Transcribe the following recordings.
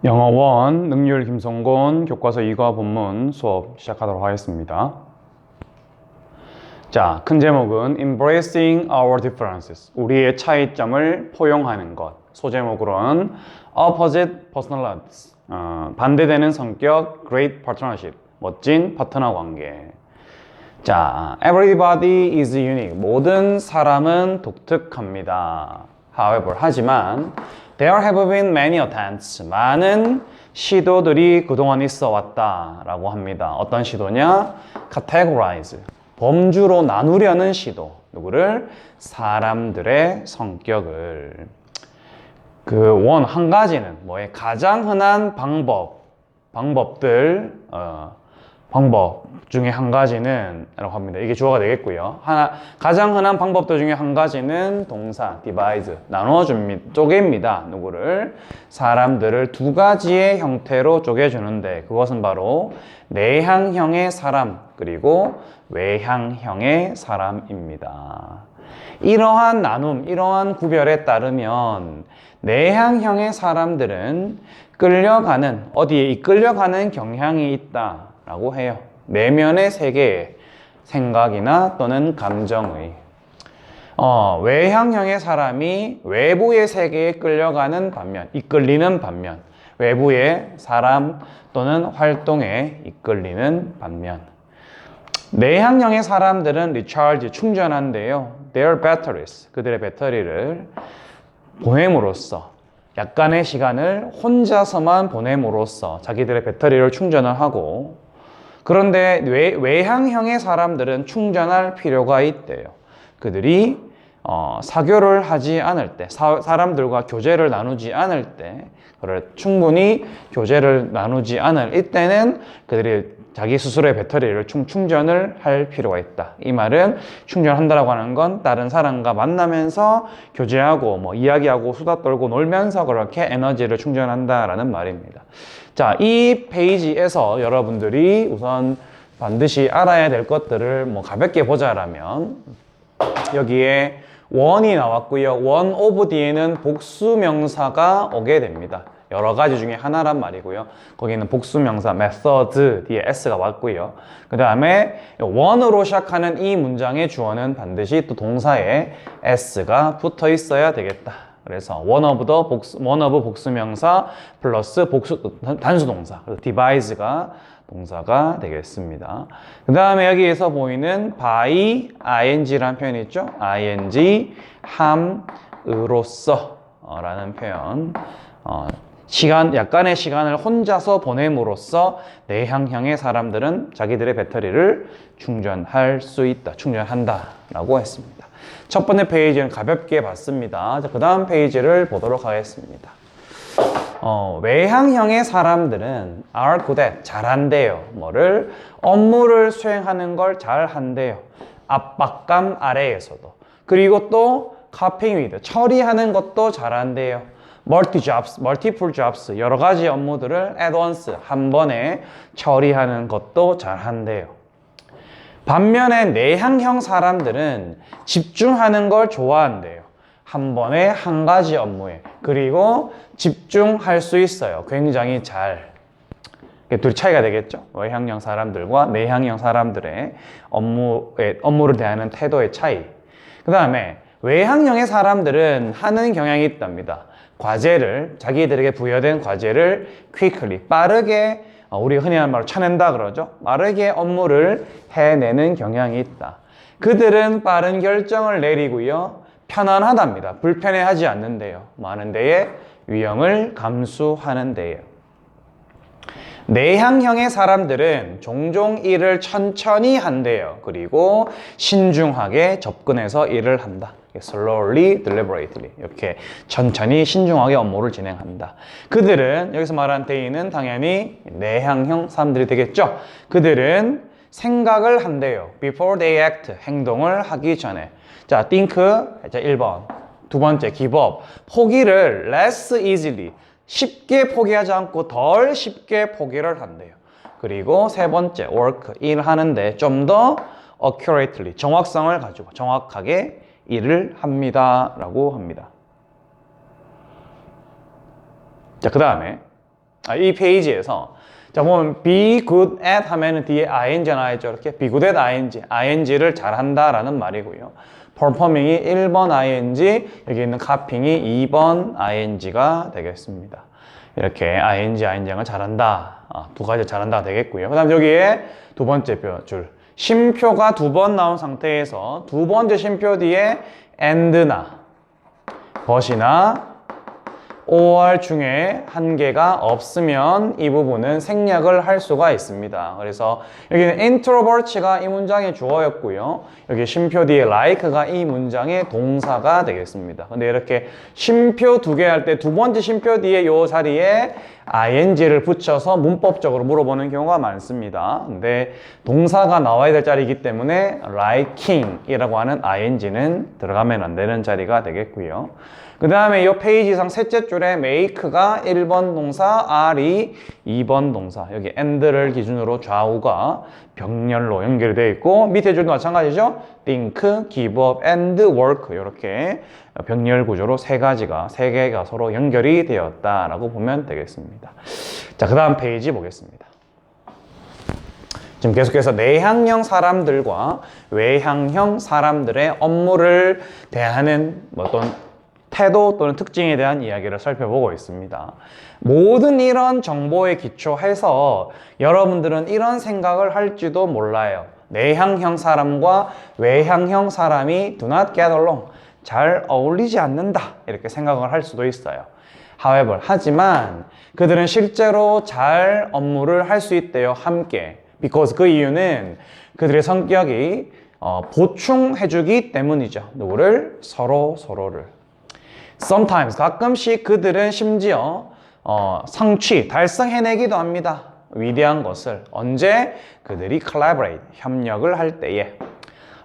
영어 1 능률 김성곤 교과서 2과 본문 수업 시작하도록 하겠습니다. 자, 큰 제목은 Embracing Our Differences, 우리의 차이점을 포용하는 것. 소제목으로는 Opposite Personalities, 반대되는 성격, Great Partnership, 멋진 파트너 관계. 자, Everybody is unique, 모든 사람은 독특합니다. However, 하지만 There have been many attempts, 많은 시도들이 그동안 있어 왔다 라고 합니다. 어떤 시도냐? Categorize, 범주로 나누려는 시도. 누구를? 사람들의 성격을. 한 가지는 뭐에 가장 흔한 방법 중에 한 가지는 라고 합니다. 이게 주어가 되겠고요. 가장 흔한 방법들 중에 한 가지는 동사 divide, 나눠줍니다. 쪼갭니다. 누구를? 사람들을 두 가지의 형태로 쪼개주는데 그것은 바로 내향형의 사람 그리고 외향형의 사람입니다. 이러한 나눔, 이러한 구별에 따르면 내향형의 사람들은 어디에 이끌려가는 경향이 있다라고 해요. 내면의 세계에 생각이나 또는 감정의. 외향형의 사람이 외부의 세계에 이끌리는 반면, 외부의 사람 또는 활동에 이끌리는 반면, 내향형의 사람들은 recharge, 충전한대요. Their batteries, 그들의 배터리를 보냄으로써, 약간의 시간을 혼자서만 보냄으로써 자기들의 배터리를 충전을 하고, 그런데 외향형의 사람들은 충전할 필요가 있대요. 그들이 사교를 하지 않을 때, 사람들과 교제를 나누지 않을 때, 충분히 교제를 나누지 않을 이때는 그들이 자기 스스로의 배터리를 충전을 할 필요가 있다. 이 말은 충전한다라고 하는 건 다른 사람과 만나면서 교제하고 이야기하고 수다 떨고 놀면서 그렇게 에너지를 충전한다라는 말입니다. 자, 이 페이지에서 여러분들이 우선 반드시 알아야 될 것들을 가볍게 보자라면 여기에 원이 나왔고요. 원 오브 뒤에는 복수명사가 오게 됩니다. 여러 가지 중에 하나란 말이고요. 거기는 복수명사 method 뒤에 s가 왔고요. 그 다음에 원으로 시작하는 이 문장의 주어는 반드시 또 동사에 s가 붙어 있어야 되겠다. 그래서 one of 복수명사 플러스 단수동사, divide가 동사가 되겠습니다. 그 다음에 여기에서 보이는 by ing라는 표현이 있죠. ing, 함으로써 라는 표현. 약간의 시간을 혼자서 보냄으로써 내향형의 사람들은 자기들의 배터리를 충전할 수 있다, 충전한다 라고 했습니다. 첫 번째 페이지는 가볍게 봤습니다. 그 다음 페이지를 보도록 하겠습니다. 외향형의 사람들은 are good at, 잘한대요. 업무를 수행하는 걸 잘한대요. 압박감 아래에서도. 그리고 또 coping with, 처리하는 것도 잘한대요. multiple jobs, 여러 가지 업무들을 at once, 한 번에 처리하는 것도 잘한대요. 반면에 내향형 사람들은 집중하는 걸 좋아한대요. 한 번에 한 가지 업무에. 그리고 집중할 수 있어요. 굉장히 잘. 둘이 차이가 되겠죠? 외향형 사람들과 내향형 사람들의 업무를 대하는 태도의 차이. 그 다음에 외향형의 사람들은 하는 경향이 있답니다. 자기들에게 부여된 과제를 quickly, 빠르게, 우리가 흔히 하는 말로 쳐낸다 그러죠. 빠르게 업무를 해내는 경향이 있다. 그들은 빠른 결정을 내리고요. 편안하답니다. 불편해하지 않는데요. 많은 데에 위험을 감수하는 데요. 내향형의 사람들은 종종 일을 천천히 한대요. 그리고 신중하게 접근해서 일을 한다. slowly, deliberately 이렇게 천천히 신중하게 업무를 진행한다. 그들은 여기서 말한 they는 당연히 내향형 사람들이 되겠죠. 그들은 생각을 한대요. before they act, 행동을 하기 전에. 자, think, 1번. 두 번째, give up, 포기를 less easily, 쉽게 포기하지 않고 덜 쉽게 포기를 한대요. 그리고 세 번째, work, 일하는데 좀 더 accurately, 정확성을 가지고 정확하게 일을 합니다 라고 합니다. 자, 그 다음에 이 페이지에서 자 보면 be good at 하면은 뒤에 ing 나와있죠. 이렇게 be good at ing를 잘한다 라는 말이고요. performing이 1번 ing, 여기 있는 copying이 2번 ing가 되겠습니다. 이렇게 ing을 잘한다, 두 가지 잘한다 되겠고요. 그 다음 여기에 두 번째 줄 쉼표가 두 번 나온 상태에서 두 번째 쉼표 뒤에 and나 but이나 or 중에 한 개가 없으면 이 부분은 생략을 할 수가 있습니다. 그래서 여기는 introvert가 이 문장의 주어였고요. 여기 쉼표 뒤에 like가 이 문장의 동사가 되겠습니다. 근데 이렇게 쉼표 두 개 할 때 두 번째 쉼표 뒤에 이 자리에 ing를 붙여서 문법적으로 물어보는 경우가 많습니다. 근데 동사가 나와야 될 자리이기 때문에 liking 이라고 하는 ing는 들어가면 안 되는 자리가 되겠고요. 그 다음에 이 페이지상 셋째 줄에 make가 1번 동사, are이 2번 동사, 여기 and를 기준으로 좌우가 병렬로 연결되어 있고 밑에 줄도 마찬가지죠. think, give up, and work 이렇게 병렬 구조로 세 개가 서로 연결이 되었다라고 보면 되겠습니다. 자, 그 다음 페이지 보겠습니다. 지금 계속해서 내향형 사람들과 외향형 사람들의 업무를 대하는 어떤 태도 또는 특징에 대한 이야기를 살펴보고 있습니다. 모든 이런 정보에 기초해서 여러분들은 이런 생각을 할지도 몰라요. 내향형 사람과 외향형 사람이 do not get along, 잘 어울리지 않는다 이렇게 생각을 할 수도 있어요. However, 하지만 그들은 실제로 잘 업무를 할 수 있대요. 함께. Because 그 이유는 그들의 성격이 보충해주기 때문이죠. 누구를? 서로를. Sometimes, 가끔씩 그들은 심지어 달성해내기도 합니다. 위대한 것을. 언제? 그들이 collaborate, 협력을 할 때에.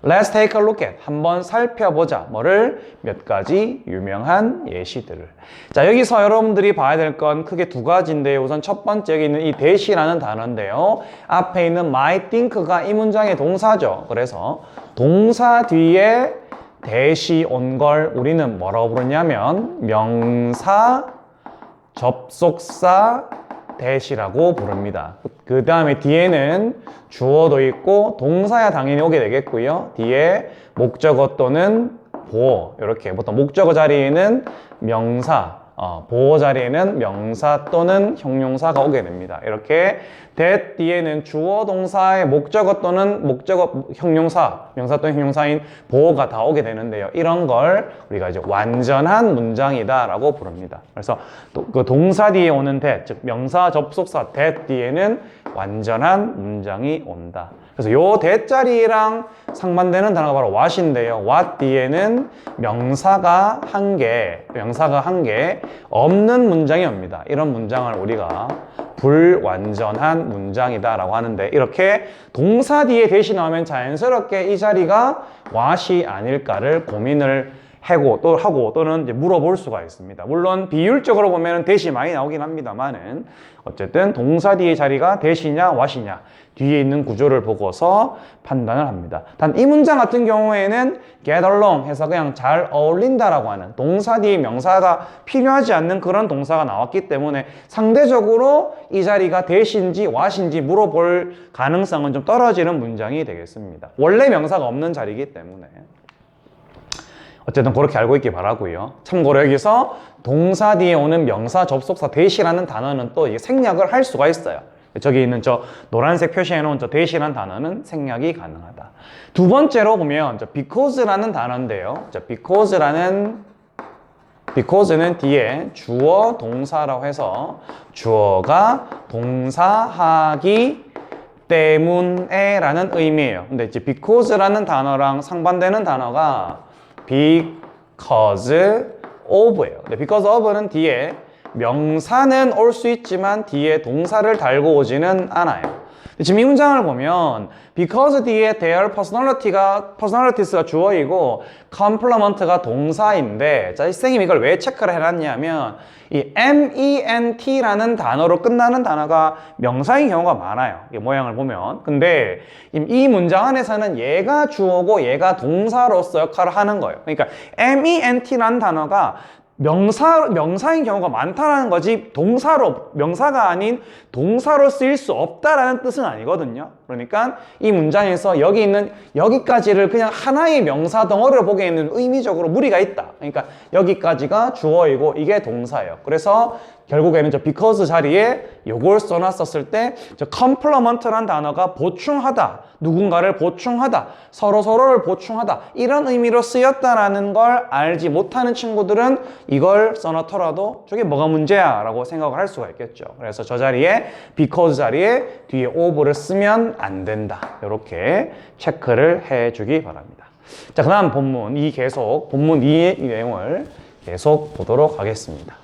Let's take a look at, 한번 살펴보자. 뭐를? 몇 가지 유명한 예시들을. 자, 여기서 여러분들이 봐야 될 건 크게 두 가지인데요. 우선 첫 번째 여기 있는 이 that이라는 단어인데요. 앞에 있는 my think가 이 문장의 동사죠. 그래서 동사 뒤에 that이 온 걸 우리는 뭐라고 부르냐면 명사, 접속사, that이라고 부릅니다. 그 다음에 뒤에는 주어도 있고 동사야 당연히 오게 되겠고요. 뒤에 목적어 또는 보어, 이렇게 보통 목적어 자리에는 명사, 보어 자리에는 명사 또는 형용사가 오게 됩니다. 이렇게 that 뒤에는 주어 동사의 목적어 또는 목적어 형용사, 명사 또는 형용사인 보어가 다 오게 되는데요. 이런 걸 우리가 이제 완전한 문장이다 라고 부릅니다. 그래서 그 동사 뒤에 오는 that, 즉 명사 접속사 that 뒤에는 완전한 문장이 온다. 그래서 요 that 자리랑 상반되는 단어가 바로 what인데요. what 뒤에는 명사가 한 개 없는 문장이 옵니다. 이런 문장을 우리가 불완전한 문장이다 라고 하는데, 이렇게 동사 뒤에 that이 나오면 자연스럽게 이 자리가 what이 아닐까를 고민을 하고 또는 이제 물어볼 수가 있습니다. 물론 비율적으로 보면 that이 많이 나오긴 합니다만은 어쨌든 동사 뒤의 자리가 that이냐 what이냐 뒤에 있는 구조를 보고서 판단을 합니다. 단 이 문장 같은 경우에는 get along 해서 그냥 잘 어울린다라고 하는 동사 뒤에 명사가 필요하지 않는 그런 동사가 나왔기 때문에 상대적으로 이 자리가 that인지 what인지 물어볼 가능성은 좀 떨어지는 문장이 되겠습니다. 원래 명사가 없는 자리이기 때문에. 어쨌든 그렇게 알고 있기 바라고요. 참고로 여기서 동사 뒤에 오는 명사, 접속사, that이라는 단어는 또 생략을 할 수가 있어요. 저기 있는 저 노란색 표시해 놓은 저 that이라는 단어는 생략이 가능하다. 두 번째로 보면 저 because라는 단어인데요. 저 because는 뒤에 주어, 동사라고 해서 주어가 동사하기 때문에 라는 의미예요. 근데 이제 because라는 단어랑 상반되는 단어가 because of예요. 근데 because of는 뒤에 명사는 올 수 있지만 뒤에 동사를 달고 오지는 않아요. 지금 이 문장을 보면 because 뒤에 their personalities가 주어이고 complement가 동사인데, 자, 이 선생님이 이걸 왜 체크를 해놨냐면 이 ment라는 단어로 끝나는 단어가 명사인 경우가 많아요. 이 모양을 보면. 근데 이 문장 안에서는 얘가 주어고 얘가 동사로서 역할을 하는 거예요. 그러니까 ment라는 단어가 명사인 경우가 많다라는 거지 명사가 아닌 동사로 쓰일 수 없다라는 뜻은 아니거든요. 그러니까 이 문장에서 여기까지를 그냥 하나의 명사 덩어리로 보기에는 의미적으로 무리가 있다. 그러니까 여기까지가 주어이고 이게 동사예요. 그래서 결국에는 저 because 자리에 요걸 써놨었을 때 저 complement라는 단어가 보충하다, 누군가를 보충하다, 서로를 보충하다 이런 의미로 쓰였다라는 걸 알지 못하는 친구들은 이걸 써놓더라도 저게 뭐가 문제야 라고 생각을 할 수가 있겠죠. 그래서 저 자리에 because 자리에 뒤에 of를 쓰면 안 된다. 이렇게 체크를 해주기 바랍니다. 자, 그 다음 본문 2의 내용을 계속 보도록 하겠습니다.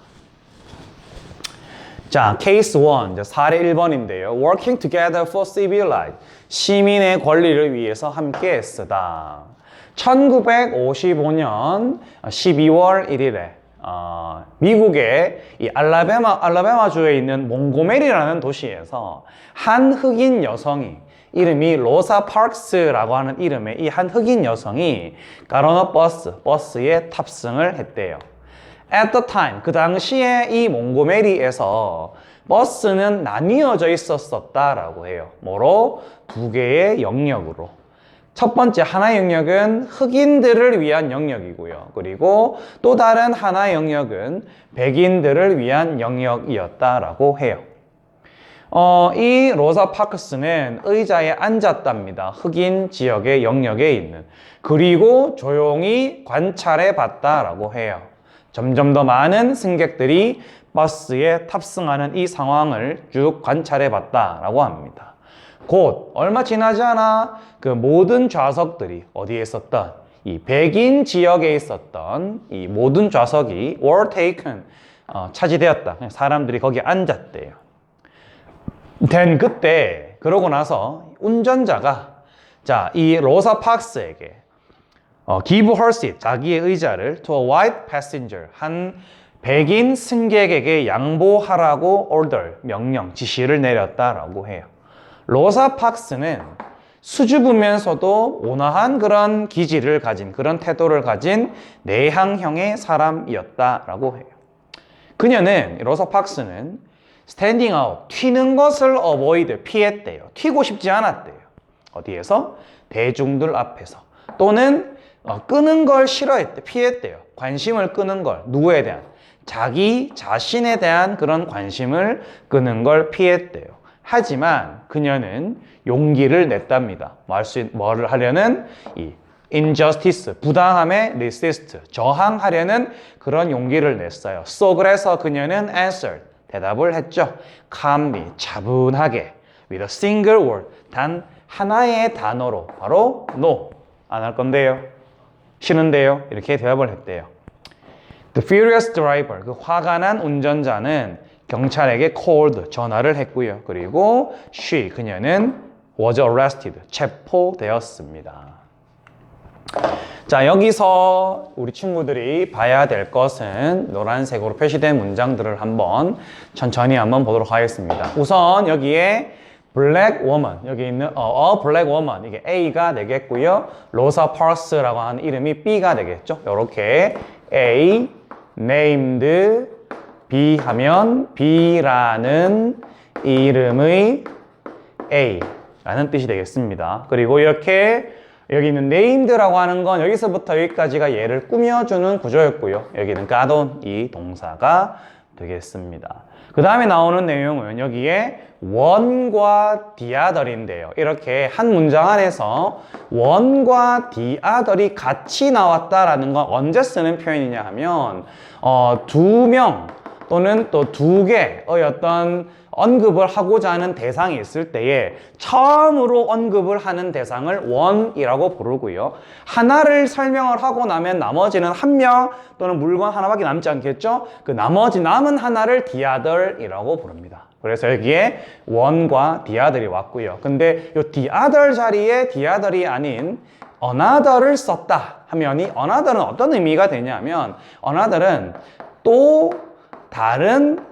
자, 케이스 1, 사례 1번인데요. Working together for civil rights. 시민의 권리를 위해서 함께 쓰다. 1955년 12월 1일에 미국의 이 알라바마주에 있는 몽고메리라는 도시에서 한 흑인 여성이 이름이 로사 파크스라고 하는 이름의 이 한 흑인 여성이 가로너 버스에 탑승을 했대요. At the time, 그 당시에 이 몽고메리에서 버스는 나뉘어져 있었다라고 해요. 뭐로? 두 개의 영역으로. 첫 번째 하나의 영역은 흑인들을 위한 영역이고요. 그리고 또 다른 하나의 영역은 백인들을 위한 영역이었다라고 해요. 이 로사 파크스는 의자에 앉았답니다. 흑인 지역의 영역에 있는. 그리고 조용히 관찰해 봤다라고 해요. 점점 더 많은 승객들이 버스에 탑승하는 이 상황을 쭉 관찰해 봤다라고 합니다. 곧 얼마 지나지 않아 그 모든 좌석들이 어디에 있었던 이 백인 지역에 있었던 이 모든 좌석이 were taken 차지되었다. 사람들이 거기에 앉았대요. 그때 그러고 나서 운전자가 이 로사 파크스에게 give her seat, 자기의 의자를 to a white passenger, 한 백인 승객에게 양보하라고 order, 명령, 지시를 내렸다라고 해요. 로사 파크스는 수줍으면서도 온화한 그런 기질을 가진, 그런 태도를 가진 내향형의 사람이었다라고 해요. 그녀는, 로사 파크스는 standing out, 튀는 것을 avoid, 피했대요. 튀고 싶지 않았대요. 어디에서? 대중들 앞에서. 또는 끄는 걸 싫어했대, 피했대요. 관심을 끄는 걸, 누구에 대한? 자기 자신에 대한 그런 관심을 끄는 걸 피했대요. 하지만 그녀는 용기를 냈답니다. 뭐를 하려는? 이 injustice, 부당함에 resist, 저항하려는 그런 용기를 냈어요. 그래서 그녀는 answered, 대답을 했죠. calmly, 차분하게, with a single word, 단 하나의 단어로, 바로 no, 안 할 건데요, 싫은데요, 이렇게 대답을 했대요. The furious driver, 그 화가 난 운전자는 경찰에게 called, 전화를 했고요. 그리고 그녀는 was arrested, 체포되었습니다. 자, 여기서 우리 친구들이 봐야 될 것은 노란색으로 표시된 문장들을 한번 천천히 한번 보도록 하겠습니다. 우선 여기에 black woman, 여기 있는 a black woman, 이게 A가 되겠고요. 로사 파크스라고 하는 이름이 B가 되겠죠. 이렇게 A named B 하면 B라는 이름의 A라는 뜻이 되겠습니다. 그리고 이렇게 여기 있는 named라고 하는 건 여기서부터 여기까지가 얘를 꾸며주는 구조였고요. 여기는 got on, 이 동사가 되겠습니다. 그 다음에 나오는 내용은 여기에 one과 the other인데요. 이렇게 한 문장 안에서 one과 the other이 같이 나왔다라는 건 언제 쓰는 표현이냐 하면 두 명 또는 또 두 개의 어떤 언급을 하고자 하는 대상이 있을 때에 처음으로 언급을 하는 대상을 one이라고 부르고요. 하나를 설명을 하고 나면 나머지는 한 명 또는 물건 하나밖에 남지 않겠죠? 그 나머지 남은 하나를 the other이라고 부릅니다. 그래서 여기에 one과 the other이 왔고요. 근데 이 the other 자리에 the other이 아닌 another를 썼다 하면 이 another은 어떤 의미가 되냐면 another은 또 다른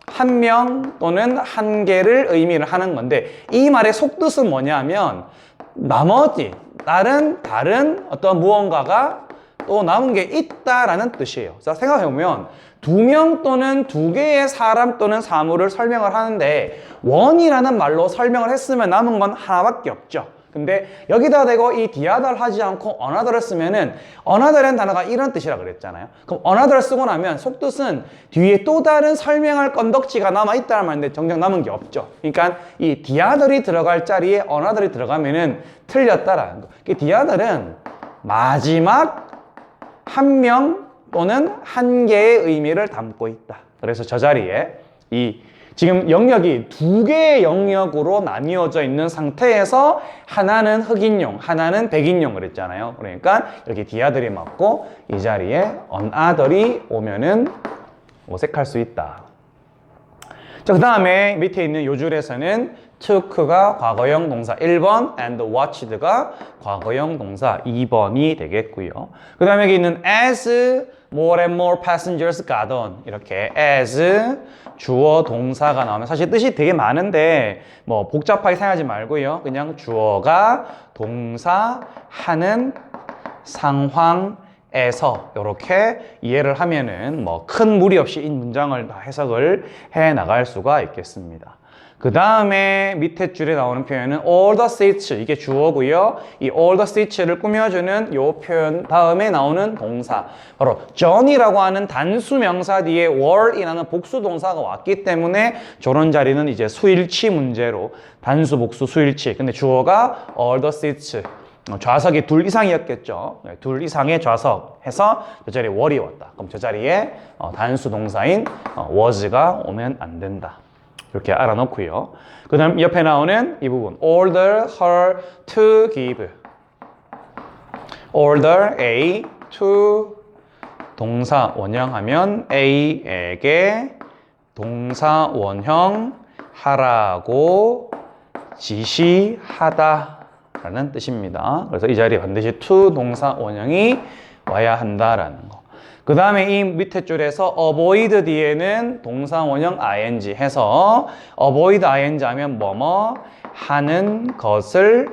한 명 또는 한 개를 의미를 하는 건데 이 말의 속뜻은 뭐냐면 나머지 다른 어떤 무언가가 또 남은 게 있다라는 뜻이에요. 자, 생각해보면 2명 또는 2개의 사람 또는 사물을 설명을 하는데 one이라는 말로 설명을 했으면 남은 건 하나밖에 없죠. 근데 여기다 대고 이 디아달 하지 않고 another를 쓰면은 another이라는 단어가 이런 뜻이라 그랬잖아요. 그럼 another를 쓰고 나면 속뜻은 뒤에 또 다른 설명할 건덕지가 남아있다는 말인데 정작 남은 게 없죠. 그러니까 이 디아달이 들어갈 자리에 another이 들어가면은 틀렸다라는 거. 디아달은 마지막 한 명 또는 한 개의 의미를 담고 있다. 그래서 저 자리에 이 지금 영역이 2개의 영역으로 나뉘어져 있는 상태에서 하나는 흑인용, 하나는 백인용 그랬잖아요. 그러니까 이렇게 디아들이 맞고 이 자리에 another이 오면은 어색할 수 있다. 자, 그 다음에 밑에 있는 요 줄에서는 took가 과거형 동사 1번 and watched가 과거형 동사 2번이 되겠고요. 그 다음에 여기 있는 as more and more passengers got on 이렇게 as 주어 동사가 나오면 사실 뜻이 되게 많은데 뭐 복잡하게 생각하지 말고요. 그냥 주어가 동사 하는 상황에서 이렇게 이해를 하면은 뭐 큰 무리 없이 이 문장을 다 해석을 해 나갈 수가 있겠습니다. 그 다음에 밑에 줄에 나오는 표현은 all the seats 이게 주어고요. 이 all the seats를 꾸며주는 이 표현 다음에 나오는 동사 바로 John이라고 하는 단수 명사 뒤에 were이라는 복수 동사가 왔기 때문에 저런 자리는 이제 수일치 문제로 단수 복수 수일치. 근데 주어가 all the seats 좌석이 2 이상이었겠죠. 2 이상의 좌석 해서 저 자리에 were이 왔다. 그럼 저 자리에 단수 동사인 was가 오면 안 된다. 이렇게 알아놓고요. 그 다음 옆에 나오는 이 부분 order her to give order A to 동사 원형하면 A에게 동사 원형 하라고 지시하다 라는 뜻입니다. 그래서 이 자리에 반드시 to 동사 원형이 와야 한다라는 거. 그 다음에 이 밑에 줄에서 avoid 뒤에는 동사 원형 ing 해서 avoid ing 하면 뭐뭐 하는 것을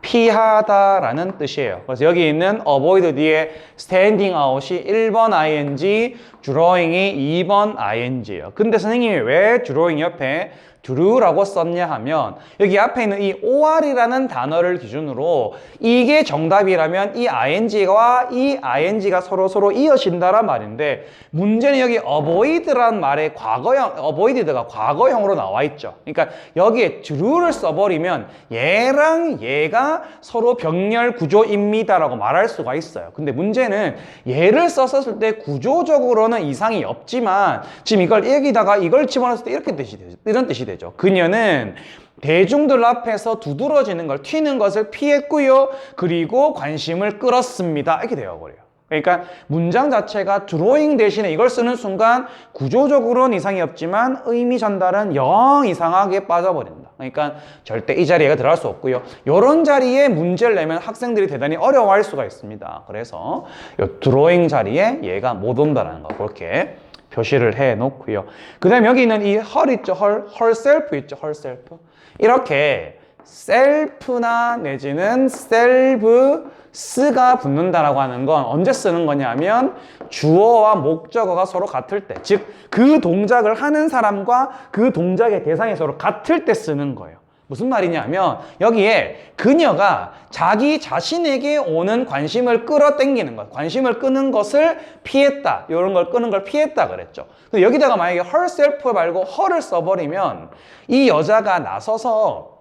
피하다라는 뜻이에요. 그래서 여기 있는 avoid 뒤에 standing out이 1번 ing, drawing이 2번 ing예요. 근데 선생님이 왜 drawing 옆에 do라고 썼냐 하면 여기 앞에 있는 이 or이라는 단어를 기준으로 이게 정답이라면 이 ing와 이 ing가 서로 이어진다란 말인데 문제는 여기 avoid란 말의 과거형, avoided가 과거형으로 나와 있죠. 그러니까 여기에 do를 써버리면 얘랑 얘가 서로 병렬 구조입니다라고 말할 수가 있어요. 근데 문제는 얘를 썼을 때 구조적으로는 이상이 없지만 지금 이걸 여기다가 이걸 집어넣었을 때 이렇게 이런 뜻이 되죠. 그녀는 대중들 앞에서 두드러지는 걸 튀는 것을 피했고요. 그리고 관심을 끌었습니다. 이렇게 되어버려요. 그러니까 문장 자체가 드로잉 대신에 이걸 쓰는 순간 구조적으로는 이상이 없지만 의미 전달은 영 이상하게 빠져버린다. 그러니까 절대 이 자리에 들어갈 수 없고요. 이런 자리에 문제를 내면 학생들이 대단히 어려워할 수가 있습니다. 그래서 이 드로잉 자리에 얘가 못 온다는 거 그렇게 표시를 해 놓고요. 그 다음에 여기 있는 이 her 있죠. herself 있죠. herself. 이렇게 self나 내지는 selfs가 붙는다라고 하는 건 언제 쓰는 거냐면 주어와 목적어가 서로 같을 때, 즉 그 동작을 하는 사람과 그 동작의 대상이 서로 같을 때 쓰는 거예요. 무슨 말이냐면 여기에 그녀가 자기 자신에게 오는 관심을 끌어당기는 것, 관심을 끄는 것을 피했다. 이런 걸 끄는 걸 피했다 그랬죠. 근데 여기다가 만약에 herself 말고 her를 써버리면 이 여자가 나서서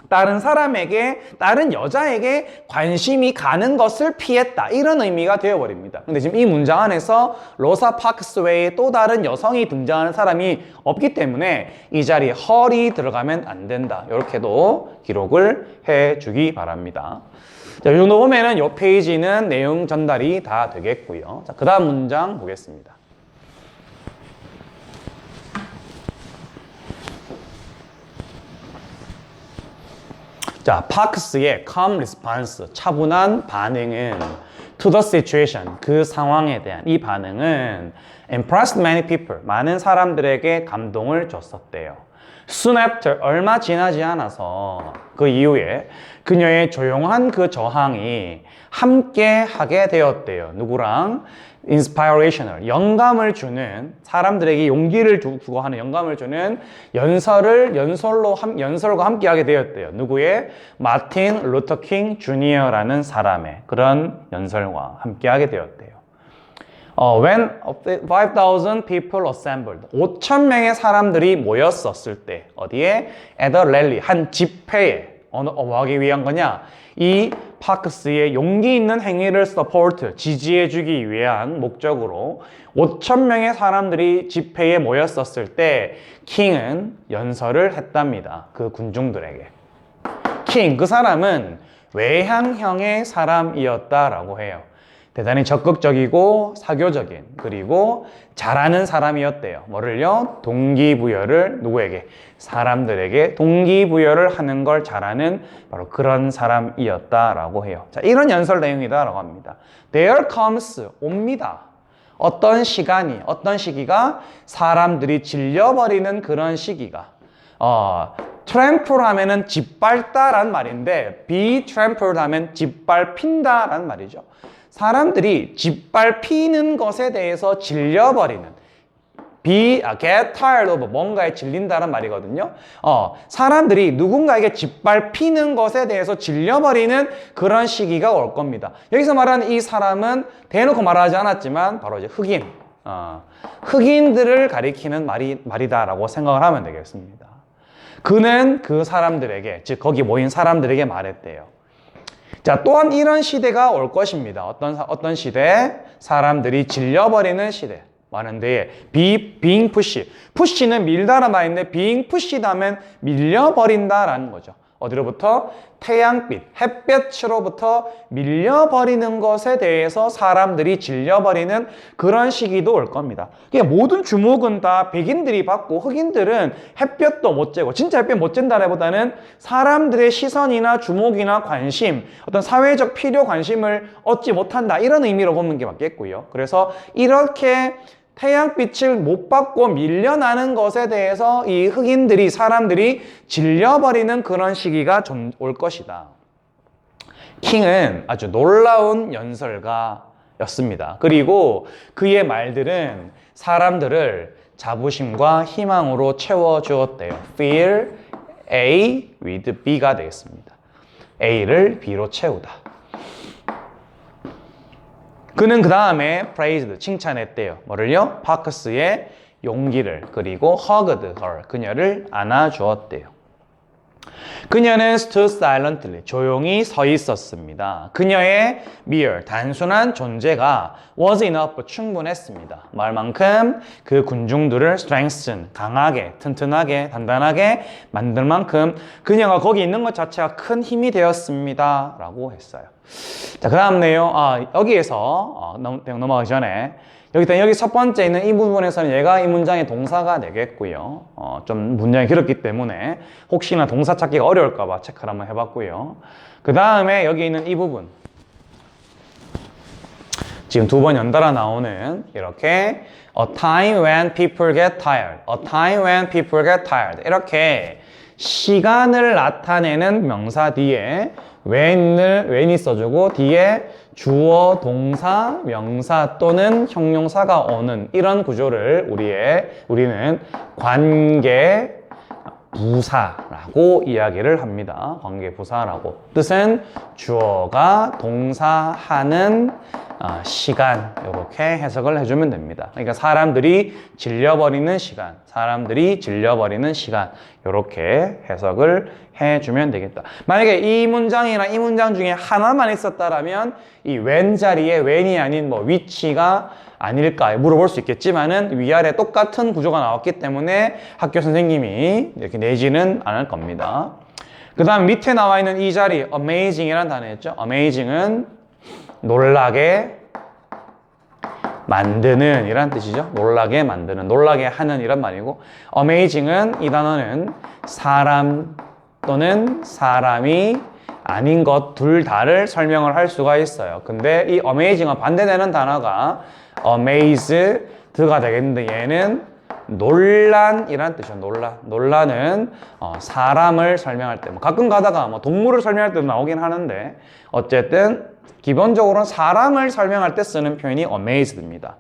다른 사람에게, 다른 여자에게 관심이 가는 것을 피했다. 이런 의미가 되어버립니다. 근데 지금 이 문장 안에서 로사 파크스 외에 또 다른 여성이 등장하는 사람이 없기 때문에 이 자리에 her이 들어가면 안 된다. 이렇게도 기록을 해주기 바랍니다. 자, 이 정도 보면은 이 페이지는 내용 전달이 다 되겠고요. 자, 그 다음 문장 보겠습니다. 자, 파크스의 calm response, 차분한 반응은 to the situation, 그 상황에 대한 이 반응은 impressed many people, 많은 사람들에게 감동을 줬었대요. Soon after, 얼마 지나지 않아서 그 이후에 그녀의 조용한 그 저항이 함께 하게 되었대요. 누구랑? inspirational, 영감을 주는, 사람들에게 용기를 주고 하는 영감을 주는 연설과 함께 하게 되었대요. 누구의? 마틴 루터 킹 주니어라는 사람의 그런 연설과 함께 하게 되었대요. When 5,000 people assembled, 5,000명의 사람들이 모였었을 때, 어디에? At a rally, 한 집회에, 뭐 하기 위한 거냐? 이 파크스의 용기 있는 행위를 support, 지지해주기 위한 목적으로 5,000명의 사람들이 집회에 모였었을 때 킹은 연설을 했답니다. 그 군중들에게. 킹, 그 사람은 외향형의 사람이었다라고 해요. 대단히 적극적이고 사교적인, 그리고 잘하는 사람이었대요. 뭐를요? 동기부여를 누구에게? 사람들에게 동기부여를 하는 걸 잘하는 바로 그런 사람이었다라고 해요. 자, 이런 연설 내용이다라고 합니다. There comes, 옵니다. 어떤 시간이, 어떤 시기가 사람들이 질려버리는 그런 시기가. trample 하면은 짓밟다란 말인데, be trampled 하면 짓밟힌다란 말이죠. 사람들이 짓밟히는 것에 대해서 질려버리는, get tired of, 뭔가에 질린다는 말이거든요. 사람들이 누군가에게 짓밟히는 것에 대해서 질려버리는 그런 시기가 올 겁니다. 여기서 말하는 이 사람은 대놓고 말하지 않았지만 바로 이제 흑인, 흑인들을 가리키는 말이다라고 생각을 하면 되겠습니다. 그는 그 사람들에게, 즉 거기 모인 사람들에게 말했대요. 자, 또한 이런 시대가 올 것입니다. 어떤 시대? 사람들이 질려버리는 시대. 많은데, being pushy. push는 밀다란 말인데, being pushed 하면 밀려버린다라는 거죠. 어디로부터? 태양빛, 햇볕으로부터 밀려버리는 것에 대해서 사람들이 질려버리는 그런 시기도 올 겁니다. 그러니까 모든 주목은 다 백인들이 받고 흑인들은 햇볕도 못 쬐고, 진짜 햇볕 못 쬐다라기보다는 사람들의 시선이나 주목이나 관심, 어떤 사회적 필요 관심을 얻지 못한다, 이런 의미로 보는 게 맞겠고요. 그래서 이렇게 태양빛을 못 받고 밀려나는 것에 대해서 이 흑인들이, 사람들이 질려버리는 그런 시기가 좀 올 것이다. 킹은 아주 놀라운 연설가였습니다. 그리고 그의 말들은 사람들을 자부심과 희망으로 채워주었대요. Fill A with B가 되겠습니다. A를 B로 채우다. 그는 그 다음에 praised, 칭찬했대요. 뭐를요? 파크스의 용기를, 그리고 hugged her, 그녀를 안아주었대요. 그녀는 stood silently, 조용히 서 있었습니다. 그녀의 mere, 단순한 존재가 was enough, 충분했습니다. 말만큼 그 군중들을 strengthen, 강하게, 튼튼하게, 단단하게 만들 만큼 그녀가 거기 있는 것 자체가 큰 힘이 되었습니다. 라고 했어요. 자, 그 다음 내용, 여기에서 넘어가기 전에 여기 첫 번째 있는 이 부분에서는 얘가 이 문장의 동사가 되겠고요. 좀 문장이 길었기 때문에 혹시나 동사 찾기가 어려울까봐 체크를 한번 해봤고요. 그 다음에 여기 있는 이 부분, 지금 두 번 연달아 나오는 이렇게 a time when people get tired, a time when people get tired, 이렇게 시간을 나타내는 명사 뒤에 when이 써주고 뒤에 주어, 동사, 명사 또는 형용사가 오는 이런 구조를 우리는 관계 부사라고 이야기를 합니다. 관계 부사라고. 뜻은 주어가 동사하는 시간, 이렇게 해석을 해주면 됩니다. 그러니까 사람들이 질려버리는 시간, 이렇게 해석을 해주면 되겠다. 만약에 이 문장이나 이 문장 중에 하나만 있었다라면 이 when 자리에 when이 아닌 which가 아닐까 물어볼 수 있겠지만은 위아래 똑같은 구조가 나왔기 때문에 학교 선생님이 이렇게 내지는 않을 겁니다. 그 다음 밑에 나와 있는 이 자리 amazing이라는 단어였죠. amazing은 놀라게 만드는 이란 뜻이죠. 놀라게 만드는, 놀라게 하는 이란 말이고, amazing은 이 단어는 사람 또는 사람이 아닌 것 둘 다를 설명을 할 수가 있어요. 근데 이 amazing과 반대되는 단어가 amaze드가 되겠는데 얘는 논란이란 뜻이죠. 논란은 사람을 설명할 때, 뭐 가끔 가다가 뭐 동물을 설명할 때도 나오긴 하는데, 어쨌든 기본적으로는 사람을 설명할 때 쓰는 표현이 amazed입니다.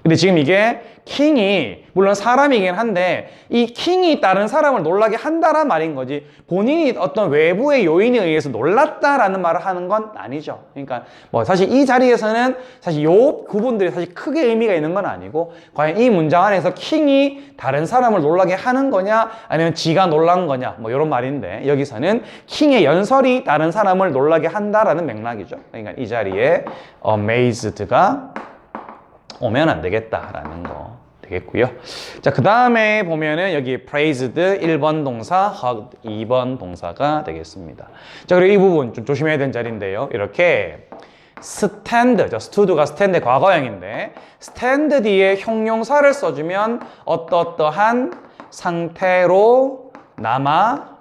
근데 지금 이게 킹이 물론 사람이긴 한데 이 킹이 다른 사람을 놀라게 한다란 말인 거지, 본인이 어떤 외부의 요인에 의해서 놀랐다라는 말을 하는 건 아니죠. 그러니까 뭐 사실 이 자리에서는 사실 요 구분들이 사실 크게 의미가 있는 건 아니고, 과연 이 문장 안에서 킹이 다른 사람을 놀라게 하는 거냐 아니면 지가 놀란 거냐 뭐 이런 말인데, 여기서는 킹의 연설이 다른 사람을 놀라게 한다라는 맥락이죠. 그러니까 이 자리에 amazed가 오면 안 되겠다라는 거 되겠고요. 자, 그 다음에 보면은 여기 praised 1번 동사, hugged 2번 동사가 되겠습니다. 자, 그리고 이 부분 좀 조심해야 되는 자리인데요. 이렇게 stand, stood가 stand의 과거형인데 stand 뒤에 형용사를 써주면 어떠한 상태로 남아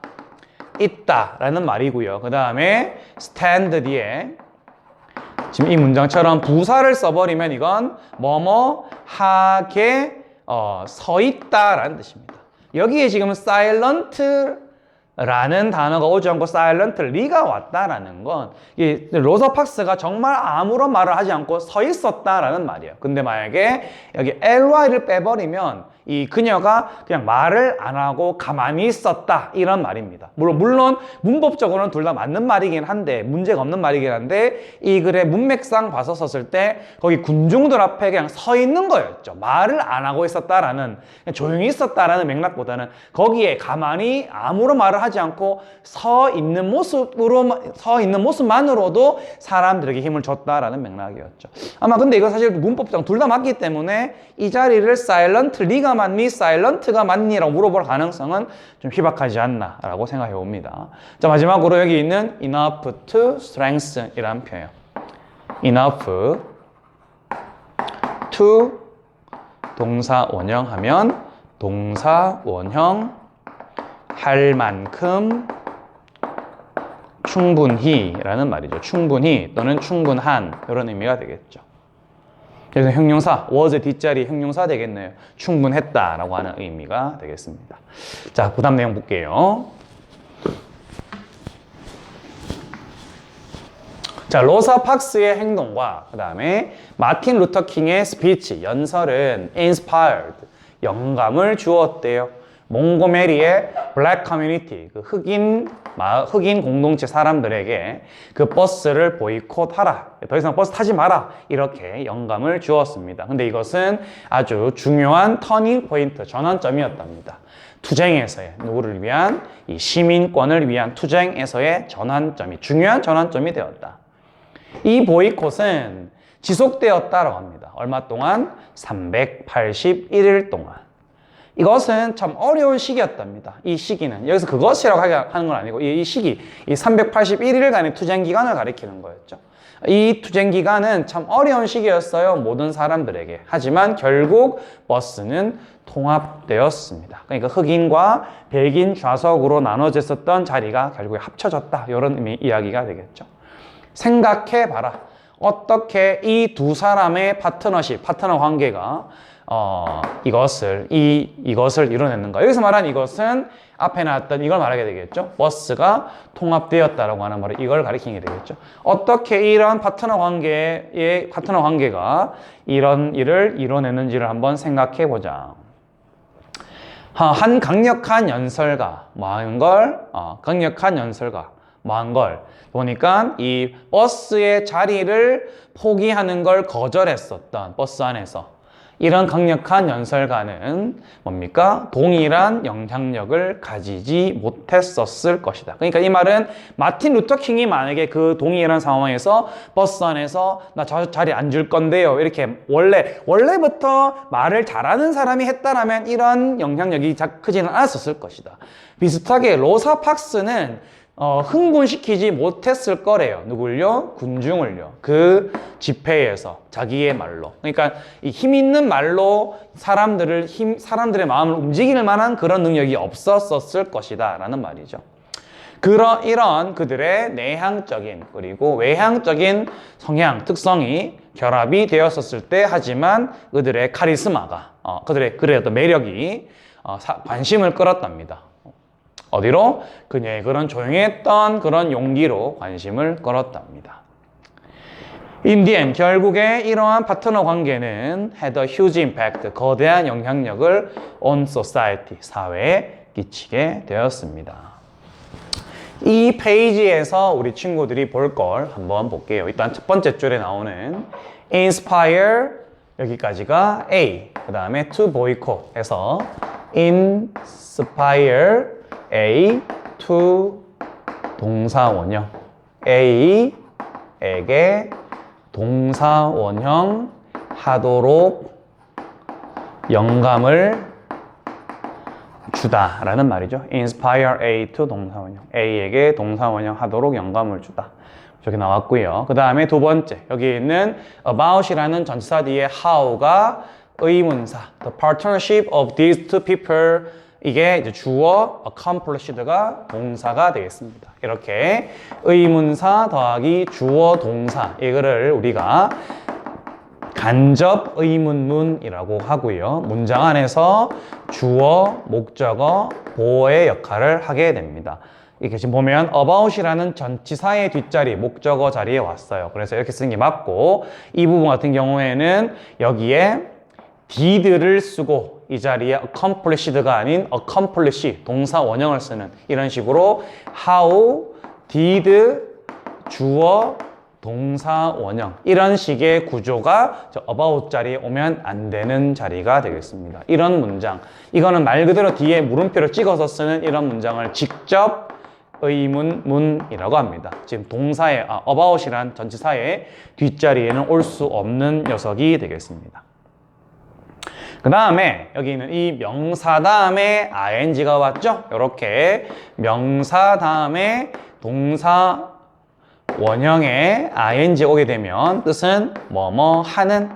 있다라는 말이고요. 그 다음에 stand 뒤에 지금 이 문장처럼 부사를 써버리면 이건 뭐뭐 하게 서 있다라는 뜻입니다. 여기에 지금 silent라는 단어가 오지 않고 silently가 왔다라는 건 이 로저 팍스가 정말 아무런 말을 하지 않고 서 있었다라는 말이에요. 근데 만약에 여기 ly를 빼버리면 이 그녀가 그냥 말을 안 하고 가만히 있었다 이런 말입니다. 물론 문법적으로는 둘 다 맞는 말이긴 한데, 문제가 없는 말이긴 한데, 이 글의 문맥상 봐서 썼을 때 거기 군중들 앞에 그냥 서 있는 거였죠. 말을 안 하고 있었다라는, 그냥 조용히 있었다라는 맥락보다는 거기에 가만히 아무런 말을 하지 않고 서 있는 모습만으로도 사람들에게 힘을 줬다라는 맥락이었죠. 아마 근데 이거 사실 문법상 둘 다 맞기 때문에 이 자리를 silently가 맞니, silent가 맞니? 라고 물어볼 가능성은 좀 희박하지 않나 라고 생각해 봅니다. 자, 마지막으로 여기 있는 enough to strengthen 이라는 표현. enough to 동사 원형하면 동사 원형 할 만큼 충분히 라는 말이죠. 충분히 또는 충분한 이런 의미가 되겠죠. 그래서 형용사, was 뒷자리 형용사 되겠네요. 충분했다라고 하는 의미가 되겠습니다. 자, 그 다음 내용 볼게요. 자, 로사 팍스의 행동과 그 다음에 마틴 루터 킹의 스피치, 연설은 inspired, 영감을 주었대요. 몽고메리의 블랙 커뮤니티, 그 흑인 공동체 사람들에게 그 버스를 보이콧하라, 더 이상 버스 타지 마라, 이렇게 영감을 주었습니다. 근데 이것은 아주 중요한 터닝 포인트, 전환점이었답니다. 투쟁에서의, 누구를 위한? 이 시민권을 위한 투쟁에서의 전환점이, 중요한 전환점이 되었다. 이 보이콧은 지속되었다라고 합니다. 얼마 동안? 381일 동안. 이것은 참 어려운 시기였답니다. 이 시기는. 여기서 그것이라고 하는 건 아니고 이 시기, 이 381일간의 투쟁 기간을 가리키는 거였죠. 이 투쟁 기간은 참 어려운 시기였어요. 모든 사람들에게. 하지만 결국 버스는 통합되었습니다. 그러니까 흑인과 백인 좌석으로 나눠져 있었던 자리가 결국에 합쳐졌다. 이런 의미 이야기가 되겠죠. 생각해봐라. 어떻게 이 두 사람의 파트너 관계가 이것을 이뤄냈는가. 여기서 말한 이것은 앞에 나왔던 이걸 말하게 되겠죠. 버스가 통합되었다라고 하는 말을 이걸 가리키게 되겠죠. 어떻게 이런 파트너 관계가 이런 일을 이뤄내는지를 한번 생각해 보자. 한 강력한 연설가, 뭐한 걸 보니까 이 버스의 자리를 포기하는 걸 거절했었던, 버스 안에서 이런 강력한 연설가는 뭡니까? 동일한 영향력을 가지지 못했었을 것이다. 그러니까 이 말은 마틴 루터 킹이 만약에 그 동일한 상황에서 버스 안에서 나 저 자리 앉을 건데요, 이렇게 원래부터 말을 잘하는 사람이 했다라면 이런 영향력이 크지는 않았었을 것이다. 비슷하게 로사 팍스는 흥분시키지 못했을 거래요. 누굴요? 군중을요. 그 집회에서 자기의 말로. 그러니까 이 힘 있는 말로 사람들의 마음을 움직일 만한 그런 능력이 없었을 것이다 라는 말이죠. 이런 그들의 내향적인 그리고 외향적인 성향, 특성이 결합이 되었었을 때 하지만 그들의 카리스마가 그들의 어떤 매력이 관심을 끌었답니다. 어디로? 그녀의 그런 조용했던 그런 용기로 관심을 끌었답니다. In the end, 결국에 이러한 파트너 관계는 had a huge impact, 거대한 영향력을 on society, 사회에 끼치게 되었습니다. 이 페이지에서 우리 친구들이 볼 걸 한번 볼게요. 일단 첫 번째 줄에 나오는 inspire, 여기까지가 A, 그 다음에 to boycott 해서 inspire A to 동사원형 A에게 동사원형 하도록 영감을 주다라는 말이죠. inspire A to 동사원형 A에게 동사원형 하도록 영감을 주다. 저기 나왔고요. 그 다음에 두 번째 여기 있는 about이라는 전치사 뒤에 how가 의문사 the partnership of these two people 이게 이제 주어 accomplished가 동사가 되겠습니다. 이렇게 의문사 더하기 주어 동사 이거를 우리가 간접 의문문이라고 하고요. 문장 안에서 주어, 목적어, 보어의 역할을 하게 됩니다. 이렇게 지금 보면 about이라는 전치사의 뒷자리, 목적어 자리에 왔어요. 그래서 이렇게 쓰는 게 맞고 이 부분 같은 경우에는 여기에 did를 쓰고 이 자리에 accomplished가 아닌 accomplish, 동사 원형을 쓰는 이런 식으로 how, did, 주어, 동사 원형 이런 식의 구조가 저 about 자리에 오면 안 되는 자리가 되겠습니다. 이런 문장, 이거는 말 그대로 뒤에 물음표를 찍어서 쓰는 이런 문장을 직접 의문문이라고 합니다. 지금 동사의 about이란 전치사의 뒷자리에는 올 수 없는 녀석이 되겠습니다. 그 다음에 여기 있는 이 명사 다음에 ing가 왔죠? 이렇게 명사 다음에 동사 원형에 ing 오게 되면 뜻은 뭐뭐 하는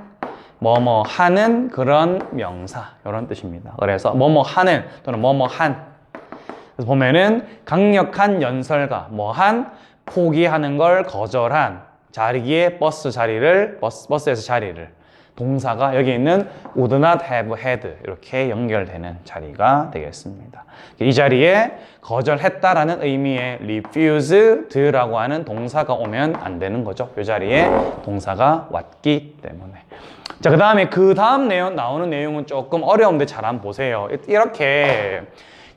그런 명사 이런 뜻입니다. 그래서 뭐뭐 하는 또는 뭐뭐 한 그래서 보면은 강력한 연설가 뭐한 포기하는 걸 거절한 자리에 버스에서 자리를 동사가 여기 있는 would not have had 이렇게 연결되는 자리가 되겠습니다. 이 자리에 거절했다라는 의미의 refused라고 하는 동사가 오면 안 되는 거죠. 이 자리에 동사가 왔기 때문에. 자, 그 다음에 그 다음 내용 나오는 내용은 조금 어려운데 잘 한번 보세요. 이렇게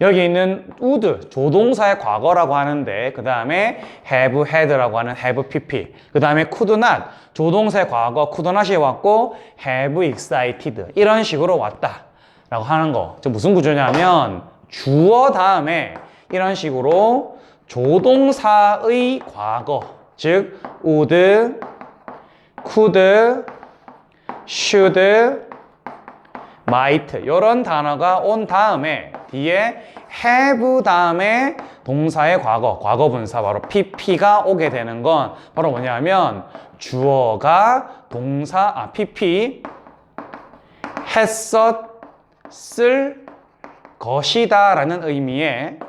여기 있는 would, 조동사의 과거라고 하는데 그 다음에 have had라고 하는 have pp 그 다음에 could not, 조동사의 과거 could not이 왔고 have excited 이런 식으로 왔다 라고 하는 거. 무슨 구조냐면 주어 다음에 이런 식으로 조동사의 과거 즉 would, could, should, might 이런 단어가 온 다음에 뒤에 have 다음에 동사의 과거 분사 바로 pp가 오게 되는 건 바로 뭐냐면 주어가 동사 pp 했었을 것이다 라는 의미의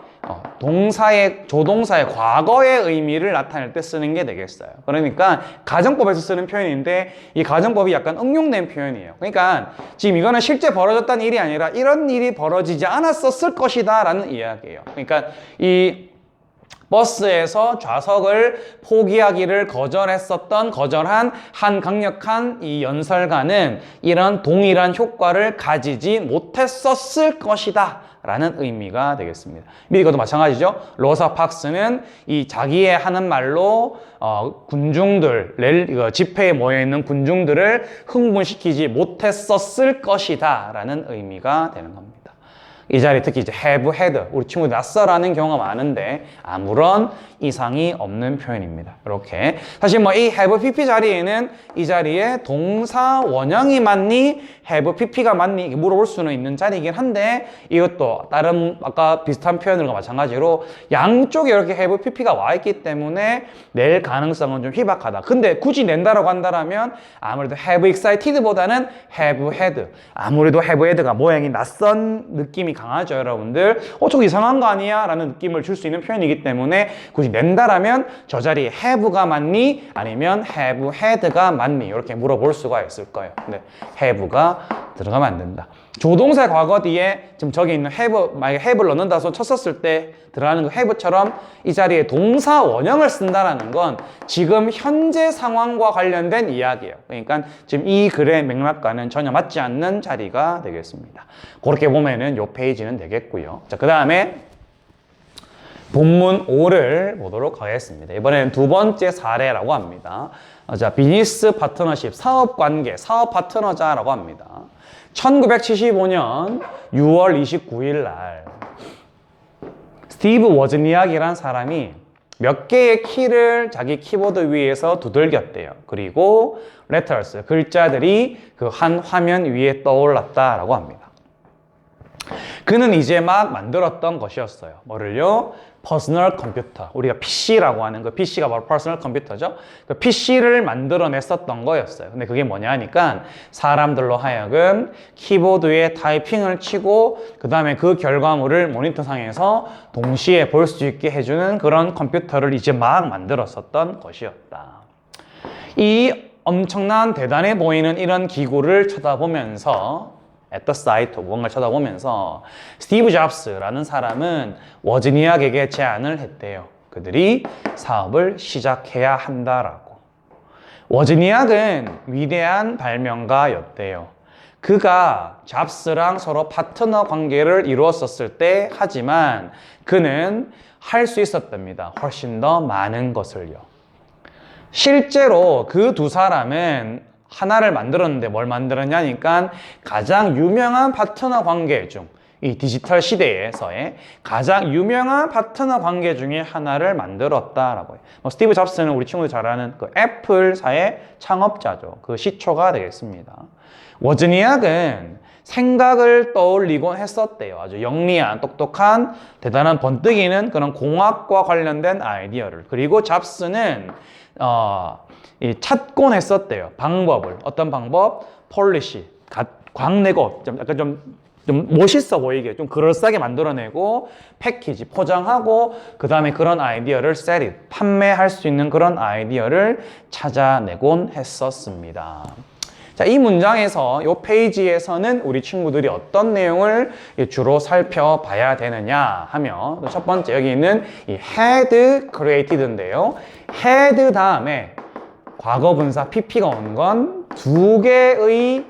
조동사의 과거의 의미를 나타낼 때 쓰는 게 되겠어요. 그러니까 가정법에서 쓰는 표현인데 이 가정법이 약간 응용된 표현이에요. 그러니까 지금 이거는 실제 벌어졌다는 일이 아니라 이런 일이 벌어지지 않았었을 것이다 라는 이야기예요. 그러니까 이 버스에서 좌석을 포기하기를 거절한 한 강력한 이 연설가는 이런 동일한 효과를 가지지 못했었을 것이다 라는 의미가 되겠습니다. 미리가도 마찬가지죠. 로사 팍스는 이 자기의 하는 말로 군중들, 집회에 모여있는 군중들을 흥분시키지 못했었을 것이다 라는 의미가 되는 겁니다. 이 자리에 특히 이제 have had, 우리 친구들 낯설어하는 경우가 많은데 아무런 이상이 없는 표현입니다. 이렇게 사실 뭐 이 have pp 자리에는 이 자리에 동사 원형이 맞니 have pp가 맞니 물어볼 수는 있는 자리이긴 한데 이것도 다른 아까 비슷한 표현들과 마찬가지로 양쪽에 이렇게 have pp가 와 있기 때문에 낼 가능성은 좀 희박하다. 근데 굳이 낸다라고 한다면 아무래도 have excited보다는 have had, 아무래도 have had가 모양이 낯선 느낌이 강하죠, 여러분들. 저거 이상한 거 아니야? 라는 느낌을 줄 수 있는 표현이기 때문에 굳이 낸다라면 저 자리에 have가 맞니? 아니면 have had가 맞니? 이렇게 물어볼 수가 있을 거예요. 근데 have가 들어가면 안 된다. 조동사 과거 뒤에 지금 저기 있는 have, 만약에 have를 넣는다 해서 쳤었을 때 들어가는 그 have처럼 이 자리에 동사 원형을 쓴다라는 건 지금 현재 상황과 관련된 이야기예요. 그러니까 지금 이 글의 맥락과는 전혀 맞지 않는 자리가 되겠습니다. 그렇게 보면은 요 페이지는 되겠고요. 자, 그 다음에 본문 5를 보도록 하겠습니다. 이번에는 두 번째 사례라고 합니다. 자, 비즈니스 파트너십, 사업 관계, 사업 파트너자라고 합니다. 1975년 6월 29일 날 스티브 워즈니악이란 사람이 몇 개의 키를 자기 키보드 위에서 두들겼대요. 그리고 letters, 글자들이 그 한 화면 위에 떠올랐다라고 합니다. 그는 이제 막 만들었던 것이었어요. 뭐를요? 퍼스널 컴퓨터. 우리가 PC라고 하는 그 PC가 바로 퍼스널 컴퓨터죠. 그 PC를 만들어냈었던 거였어요. 근데 그게 뭐냐 하니까 사람들로 하여금 키보드에 타이핑을 치고 그 다음에 그 결과물을 모니터상에서 동시에 볼 수 있게 해주는 그런 컴퓨터를 이제 막 만들었었던 것이었다. 이 엄청난 대단해 보이는 이런 기구를 쳐다보면서 at the site, 뭔가를 쳐다보면서 스티브 잡스라는 사람은 워즈니악에게 제안을 했대요. 그들이 사업을 시작해야 한다라고. 워즈니악은 위대한 발명가였대요. 그가 잡스랑 서로 파트너 관계를 이루었었을 때 하지만 그는 할 수 있었답니다. 훨씬 더 많은 것을요. 실제로 그 두 사람은 하나를 만들었는데 뭘 만들었냐니까 가장 유명한 파트너 관계 중 이 디지털 시대에서의 가장 유명한 파트너 관계 중에 하나를 만들었다라고 해요. 스티브 잡스는 우리 친구들 잘 아는 그 애플사의 창업자죠. 그 시초가 되겠습니다. 워즈니악은 생각을 떠올리곤 했었대요. 아주 영리한, 똑똑한, 대단한 번뜩이는 그런 공학과 관련된 아이디어를. 그리고 잡스는 찾곤 했었대요. 방법을. 어떤 방법? 폴리시. 광내고, 약간 좀 멋있어 보이게, 좀 그럴싸하게 만들어내고, 패키지, 포장하고, 그 다음에 그런 아이디어를 셀잇, 판매할 수 있는 그런 아이디어를 찾아내곤 했었습니다. 자, 이 문장에서, 이 페이지에서는 우리 친구들이 어떤 내용을 주로 살펴봐야 되느냐 하면, 첫 번째, 여기 있는 이 had created인데요. had 다음에 과거 분사 pp가 온 건 두 개의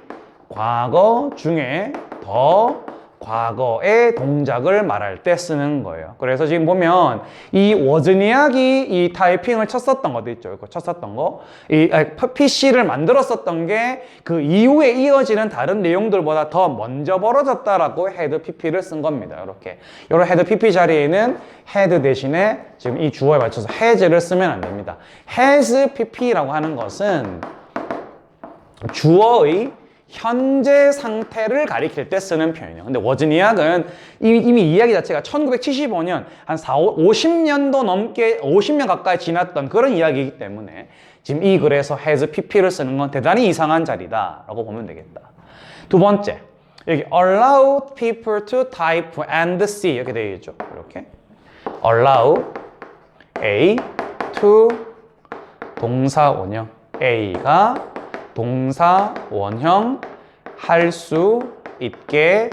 과거 중에 더 과거의 동작을 말할 때 쓰는 거예요. 그래서 지금 보면 이 워즈니악이 이 타이핑을 쳤었던 것도 있죠. 이거 쳤었던 거. 이 PC를 만들었었던 게 그 이후에 이어지는 다른 내용들보다 더 먼저 벌어졌다라고 had pp를 쓴 겁니다. 이렇게. 이런 had pp 자리에는 had 대신에 지금 이 주어에 맞춰서 has를 쓰면 안 됩니다. has pp라고 하는 것은 주어의 현재 상태를 가리킬 때 쓰는 표현이에요. 근데 워즈니악은 이미 이야기 자체가 1975년 한 50년도 넘게 50년 가까이 지났던 그런 이야기이기 때문에 지금 이 글에서 has pp를 쓰는 건 대단히 이상한 자리다라고 보면 되겠다. 두 번째, 여기 allow people to type and see 이렇게 되어 있죠. 이렇게 allow A to 동사 원형 A가 동사 원형 할 수 있게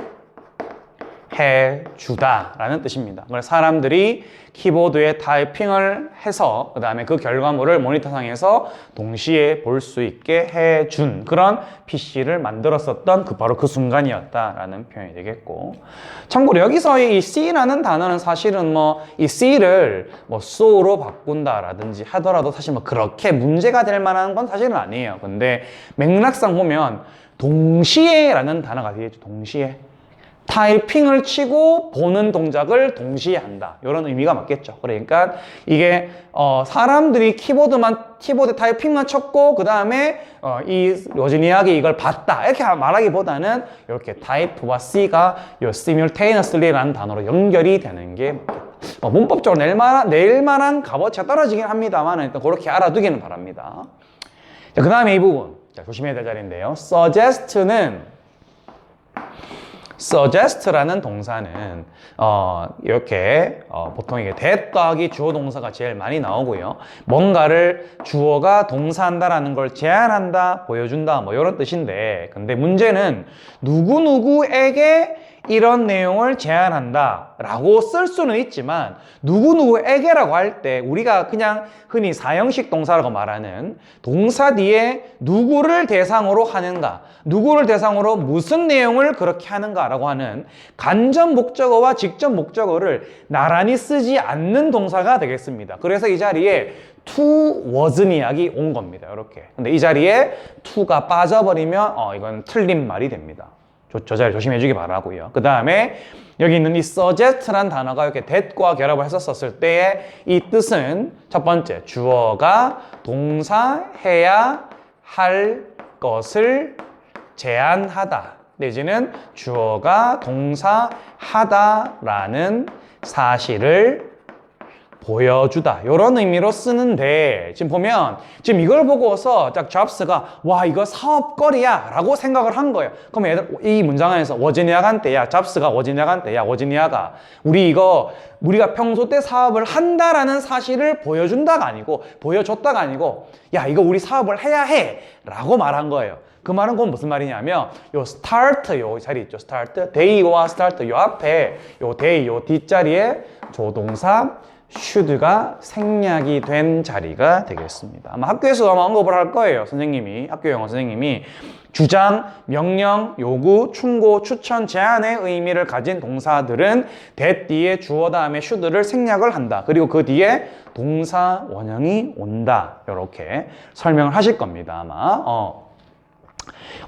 해주다 라는 뜻입니다. 그래서 사람들이 키보드에 타이핑을 해서 그 다음에 그 결과물을 모니터상에서 동시에 볼 수 있게 해준 그런 PC를 만들었었던 바로 그 순간이었다라는 표현이 되겠고, 참고로 여기서 이 C라는 단어는 사실은 이 C를 so로 바꾼다라든지 하더라도 사실 그렇게 문제가 될 만한 건 사실은 아니에요. 근데 맥락상 보면 동시에라는 단어가 되겠죠. 동시에. 타이핑을 치고 보는 동작을 동시에 한다. 이런 의미가 맞겠죠. 그러니까 이게 사람들이 키보드 타이핑만 쳤고 그 다음에 이 워즈니악이 이걸 봤다 이렇게 말하기보다는 이렇게 타이프와 C가 이 simultaneously라는 단어로 연결이 되는 게 문법적으로 낼 만한 값어치가 떨어지긴 합니다만 일단 그렇게 알아두기는 바랍니다. 그 다음에 이 부분 조심해야 될 자리인데요. suggest는 suggest라는 동사는 이렇게 보통 이게 that 더하기 주어 동사가 제일 많이 나오고요. 뭔가를 주어가 동사한다라는 걸 제안한다, 보여준다 뭐 이런 뜻인데, 근데 문제는 누구누구에게 이런 내용을 제안한다 라고 쓸 수는 있지만, 누구누구에게라고 할 때 우리가 그냥 흔히 사형식 동사라고 말하는 동사 뒤에 누구를 대상으로 하는가, 누구를 대상으로 무슨 내용을 그렇게 하는가 라고 하는 간접 목적어와 직접 목적어를 나란히 쓰지 않는 동사가 되겠습니다. 그래서 이 자리에 to wasn't 약이 온 겁니다. 이렇게. 근데 이 자리에 to가 빠져버리면 이건 틀린 말이 됩니다. 저 자리 조심해 주기 바라고요. 그 다음에 여기 있는 이 suggest란 단어가 이렇게 that과 결합을 했었을 때의 이 뜻은 첫 번째, 주어가 동사해야 할 것을 제안하다, 내지는 주어가 동사하다라는 사실을 보여주다, 이런 의미로 쓰는데, 지금 보면 지금 이걸 보고서 딱 잡스가 와 이거 사업거리야 라고 생각을 한 거예요. 그럼 얘들 이 문장 안에서 워지니아한테, 야 잡스가 워지니아한테, 야 워지니아가 우리가 평소 때 사업을 한다라는 사실을 보여준다가 아니고, 보여줬다가 아니고, 야 이거 우리 사업을 해야 해 라고 말한 거예요. 그 말은 그건 무슨 말이냐면, 요 start, 요 자리 있죠, start, day와 start, 요 앞에 요 day, 요 뒷자리에 조동사 should가 생략이 된 자리가 되겠습니다. 아마 학교에서 아마 언급을 할 거예요. 선생님이, 학교 영어 선생님이 주장, 명령, 요구, 충고, 추천, 제안의 의미를 가진 동사들은 that 뒤에 주어 다음에 should를 생략을 한다. 그리고 그 뒤에 동사 원형이 온다. 이렇게 설명을 하실 겁니다. 아마.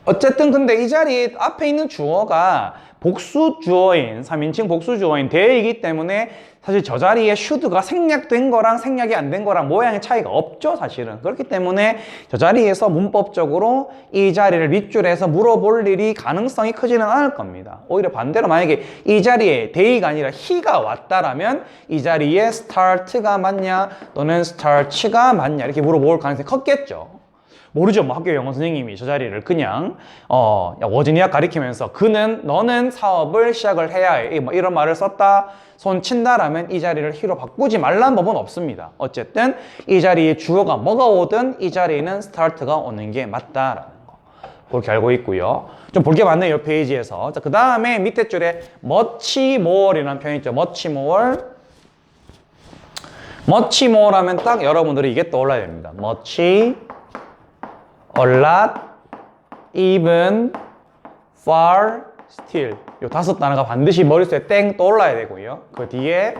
어쨌든 근데 이 자리에 앞에 있는 주어가 복수 주어인, 3인칭 복수 주어인 the이기 때문에 사실 저 자리에 should가 생략된 거랑 생략이 안 된 거랑 모양의 차이가 없죠, 사실은. 그렇기 때문에 저 자리에서 문법적으로 이 자리를 밑줄에서 물어볼 일이 가능성이 크지는 않을 겁니다. 오히려 반대로 만약에 이 자리에 they가 아니라 he가 왔다라면 이 자리에 start가 맞냐 또는 start가 맞냐 이렇게 물어볼 가능성이 컸겠죠. 모르죠. 뭐 학교 영어 선생님이 저 자리를 그냥 워지니아 가리키면서 너는 사업을 시작을 해야 해, 뭐 이런 말을 썼다, 손 친다라면 이 자리를 he로 바꾸지 말라는 법은 없습니다. 어쨌든 이 자리에 주어가 뭐가 오든 이 자리에는 start가 오는 게 맞다라는 거, 그렇게 알고 있고요. 좀 볼 게 많네요, 이 페이지에서. 자, 그 다음에 밑에 줄에 much more이라는 표현이 있죠. much more 하면 딱 여러분들이 이게 떠올라야 됩니다. much, a lot, even, far, still. 요 5단어가 반드시 머릿속에 땡 떠올라야 되고요. 그 뒤에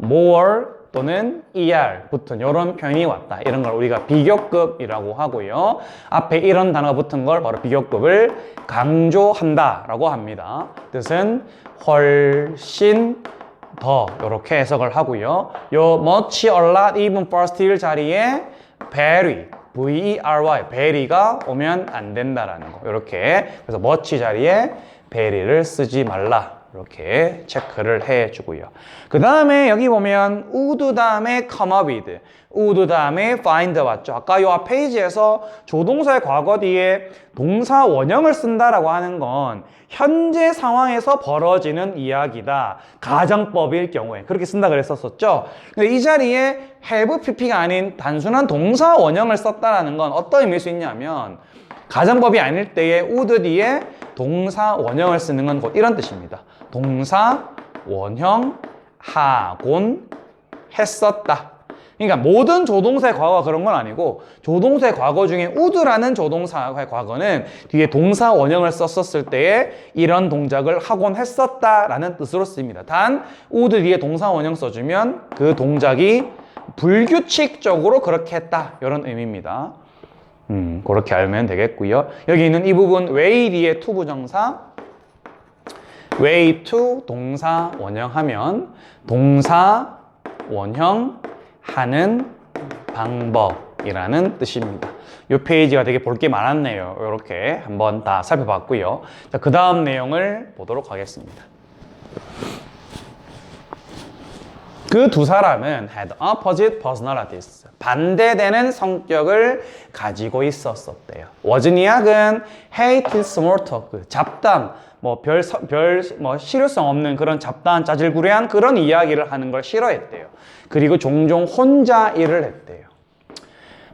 more 또는 er 붙은 이런 표현이 왔다. 이런 걸 우리가 비교급이라고 하고요. 앞에 이런 단어가 붙은 걸 바로 비교급을 강조한다 라고 합니다. 뜻은 훨씬 더, 이렇게 해석을 하고요. 요 much, a lot, even, far, still 자리에 very, V-E-R-Y, very가 오면 안 된다라는 거. 이렇게. 그래서 much 자리에 very를 쓰지 말라. 이렇게 체크를 해주고요. 그 다음에 여기 보면 would 다음에 come up with, would 다음에 find 왔죠. 아까 요 앞 페이지에서 조동사의 과거 뒤에 동사 원형을 쓴다라고 하는 건 현재 상황에서 벌어지는 이야기다, 가정법일 경우에 그렇게 쓴다 그랬었죠. 근데 이 자리에 have pp가 아닌 단순한 동사 원형을 썼다라는 건 어떤 의미일 수 있냐면, 가정법이 아닐 때에 would 뒤에 동사 원형을 쓰는 건 곧 이런 뜻입니다. 동사 원형 하곤 했었다. 그러니까 모든 조동사의 과거가 그런 건 아니고, 조동사의 과거 중에 would라는 조동사의 과거는 뒤에 동사 원형을 썼었을 때에 이런 동작을 하곤 했었다라는 뜻으로 쓰입니다. 단 would 뒤에 동사 원형 써주면 그 동작이 불규칙적으로 그렇게 했다, 이런 의미입니다. 그렇게 알면 되겠고요. 여기 있는 이 부분 way 뒤에 to 부정사, way to 동사 원형하면 동사 원형 하는 방법이라는 뜻입니다. 이 페이지가 되게 볼 게 많았네요. 이렇게 한번 다 살펴봤고요. 자, 그 다음 내용을 보도록 하겠습니다. 그 두 사람은 had opposite personalities. 반대되는 성격을 가지고 있었대요. 워즈니악은 hated small talk. 잡담, 실효성 없는 그런 잡다한 짜질구레한 그런 이야기를 하는 걸 싫어했대요. 그리고 종종 혼자 일을 했대요.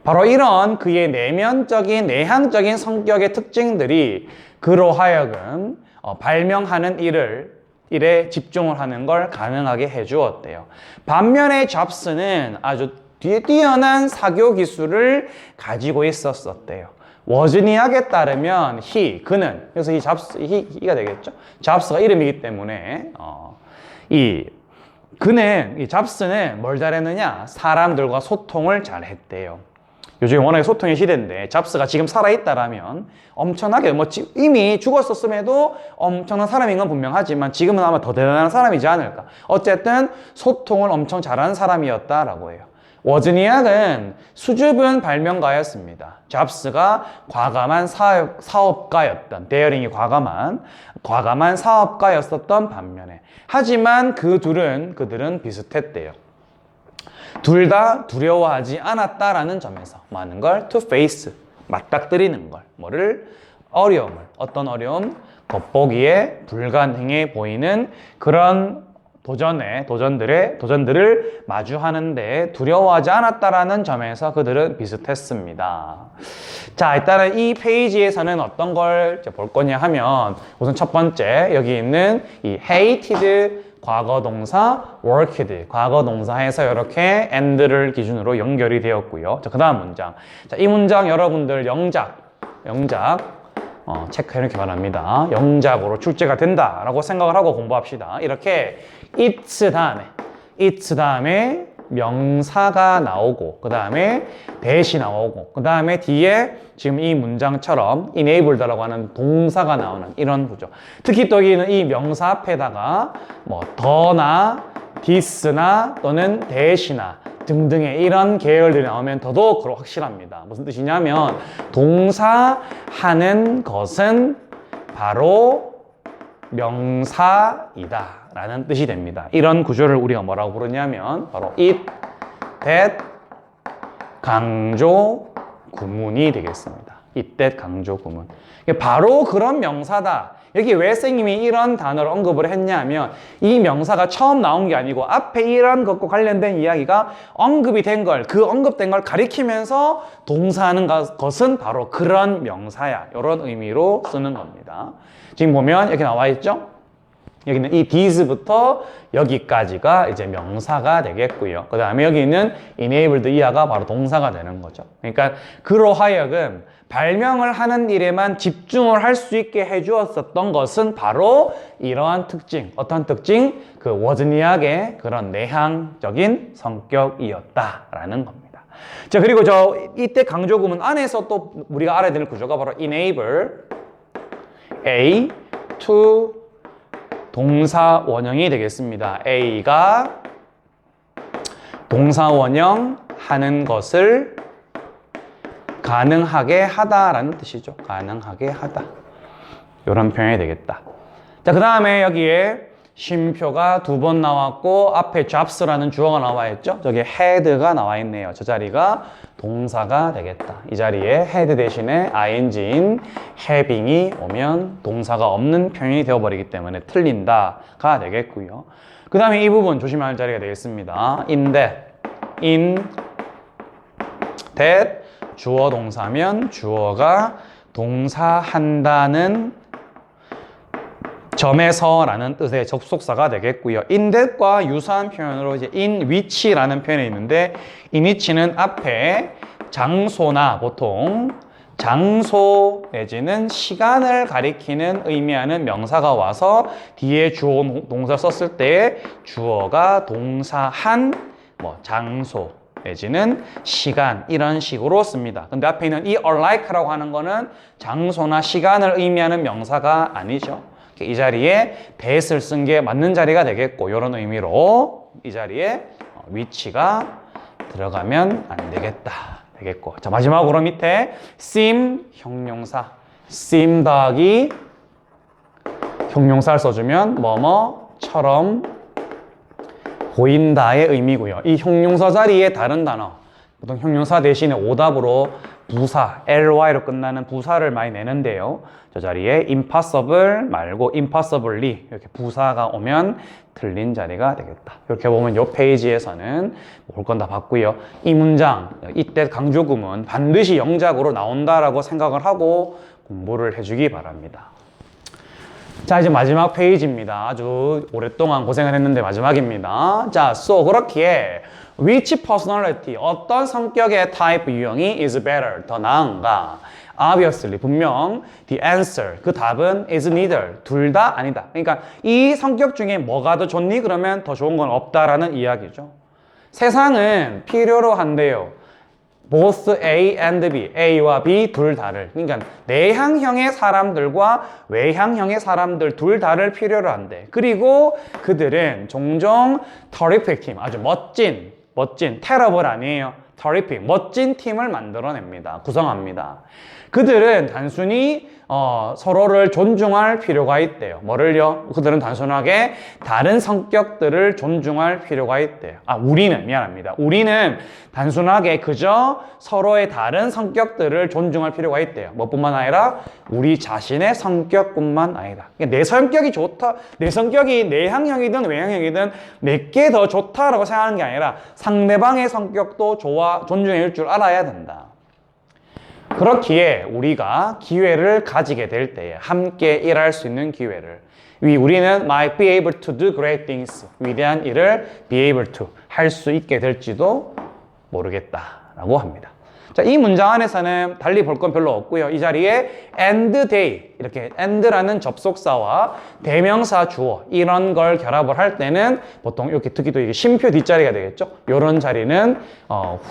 바로 이런 그의 내면적인, 내향적인 성격의 특징들이 그로 하여금 발명하는 일에 집중을 하는 걸 가능하게 해주었대요. 반면에 잡스는 아주 뛰어난 사교 기술을 가지고 있었대요. 워즈니악에 따르면 그는, 그래서 이 he가 되겠죠? 잡스가 이름이기 때문에 잡스는 뭘 잘했느냐? 사람들과 소통을 잘했대요. 요즘 워낙에 소통의 시대인데 잡스가 지금 살아있다라면 엄청나게 이미 죽었었음에도 엄청난 사람인 건 분명하지만 지금은 아마 더 대단한 사람이지 않을까. 어쨌든 소통을 엄청 잘하는 사람이었다라고 해요. 워즈니악은 수줍은 발명가였습니다. 잡스가 과감한 사업가였던, 데어링이 과감한 사업가였었던 반면에, 하지만 그들은 비슷했대요. 둘 다 두려워하지 않았다라는 점에서 많은 걸 to face, 맞닥뜨리는 걸, 어떤 어려움, 겉보기에 불가능해 보이는 그런 도전들을 마주하는데 두려워하지 않았다라는 점에서 그들은 비슷했습니다. 자, 일단은 이 페이지에서는 어떤 걸 볼 거냐 하면, 우선 첫 번째 여기 있는 이 hated 과거 동사, worked 과거 동사에서 이렇게 and를 기준으로 연결이 되었고요. 자, 그 다음 문장. 자, 이 문장 여러분들 영작 체크해 놓기 바랍니다. 영작으로 출제가 된다라고 생각을 하고 공부합시다. 이렇게 it 다음에 명사가 나오고, 그 다음에 대시 나오고, 그 다음에 뒤에 지금 이 문장처럼 enabled라고 하는 동사가 나오는 이런 구조. 특히 또 여기는 이 명사 앞에다가 더나 this나 또는 that이나 등등의 이런 계열들이 나오면 더더욱 확실합니다. 무슨 뜻이냐면 동사 하는 것은 바로 명사이다 라는 뜻이 됩니다. 이런 구조를 우리가 뭐라고 부르냐면 바로 it, that 강조 구문이 되겠습니다. it, that 강조 구문. 바로 그런 명사다. 여기 왜 선생님이 이런 단어를 언급을 했냐면 이 명사가 처음 나온 게 아니고 앞에 이런 것과 관련된 이야기가 언급이 된 걸, 그 언급된 걸 가리키면서 동사하는 것은 바로 그런 명사야. 이런 의미로 쓰는 겁니다. 지금 보면 여기 나와 있죠? 여기는 이 these부터 여기까지가 이제 명사가 되겠고요. 그 다음에 여기 있는 enabled 이하가 바로 동사가 되는 거죠. 그러니까 그로 하여금 발명을 하는 일에만 집중을 할 수 있게 해주었었던 것은 바로 이러한 특징, 어떤 특징? 그 워즈니악의 그런 내향적인 성격이었다라는 겁니다. 자, 그리고 이때 강조 구문 안에서 또 우리가 알아야 될 구조가 바로 enable A to 동사 원형이 되겠습니다. A가 동사 원형 하는 것을 가능하게 하다라는 뜻이죠. 가능하게 하다. 이런 표현이 되겠다. 자, 그 다음에 여기에 쉼표가 2번 나왔고 앞에 잡스라는 주어가 나와 있죠. 저기 had가 나와 있네요. 저 자리가 동사가 되겠다. 이 자리에 had 대신에 ing인 having이 오면 동사가 없는 표현이 되어버리기 때문에 틀린다가 되겠고요. 그 다음에 이 부분 조심할 자리가 되겠습니다. in that 주어 동사면 주어가 동사한다는 점에서라는 뜻의 접속사가 되겠고요. in that과 유사한 표현으로 이제 in which라는 표현이 있는데 in which는 앞에 장소나 보통 장소 내지는 시간을 가리키는 의미하는 명사가 와서 뒤에 주어 동사 썼을 때 주어가 동사한 장소 내지는 시간 이런 식으로 씁니다. 근데 앞에 있는 이 alike라고 하는 거는 장소나 시간을 의미하는 명사가 아니죠. 이 자리에 that을 쓴 게 맞는 자리가 되겠고 이런 의미로 이 자리에 which가 들어가면 안 되겠고. 자, 마지막으로 밑에 seem 형용사 seem 더하기 형용사를 써주면 뭐뭐처럼 보인다의 의미고요. 이 형용사 자리에 다른 단어, 보통 형용사 대신에 오답으로 부사, ly로 끝나는 부사를 많이 내는데요. 저 자리에 impossible 말고 impossibly 이렇게 부사가 오면 틀린 자리가 되겠다. 이렇게 보면 이 페이지에서는 올 건 다 봤고요. 이 문장, 이때 강조구문 반드시 영작으로 나온다라고 생각을 하고 공부를 해주기 바랍니다. 자, 이제 마지막 페이지입니다. 아주 오랫동안 고생을 했는데 마지막입니다. 자, so 그렇기에 which personality, 어떤 성격의 타입 유형이 is better, 더 나은가? Obviously, 분명 the answer, 그 답은 is neither, 둘 다 아니다. 그러니까 이 성격 중에 뭐가 더 좋니? 그러면 더 좋은 건 없다라는 이야기죠. 세상은 필요로 한대요. both A and B, A와 B 둘 다를. 그러니까 내향형의 사람들과 외향형의 사람들 둘 다를 필요로 한대. 그리고 그들은 종종 terrific 팀, 아주 멋진 terrible 아니에요. terrific, 멋진 팀을 만들어냅니다. 구성합니다. 그들은 단순히 서로를 존중할 필요가 있대요. 뭐를요? 그들은 단순하게 다른 성격들을 존중할 필요가 있대요. 미안합니다. 우리는 단순하게 그저 서로의 다른 성격들을 존중할 필요가 있대요. 뭐뿐만 아니라 우리 자신의 성격뿐만 아니라. 내 성격이 좋다, 내 성격이 내향형이든 외향형이든 내게 더 좋다라고 생각하는 게 아니라 상대방의 성격도 존중해 줄 줄 알아야 된다. 그렇기에 우리가 기회를 가지게 될 때에 함께 일할 수 있는 기회를 우리는 might be able to do great things, 위대한 일을 be able to 할 수 있게 될지도 모르겠다라고 합니다. 자, 이 문장 안에서는 달리 볼 건 별로 없고요. 이 자리에 and they, 이렇게 and라는 접속사와 대명사 주어 이런 걸 결합을 할 때는 보통 이렇게 특히도 이게 쉼표 뒷자리가 되겠죠. 이런 자리는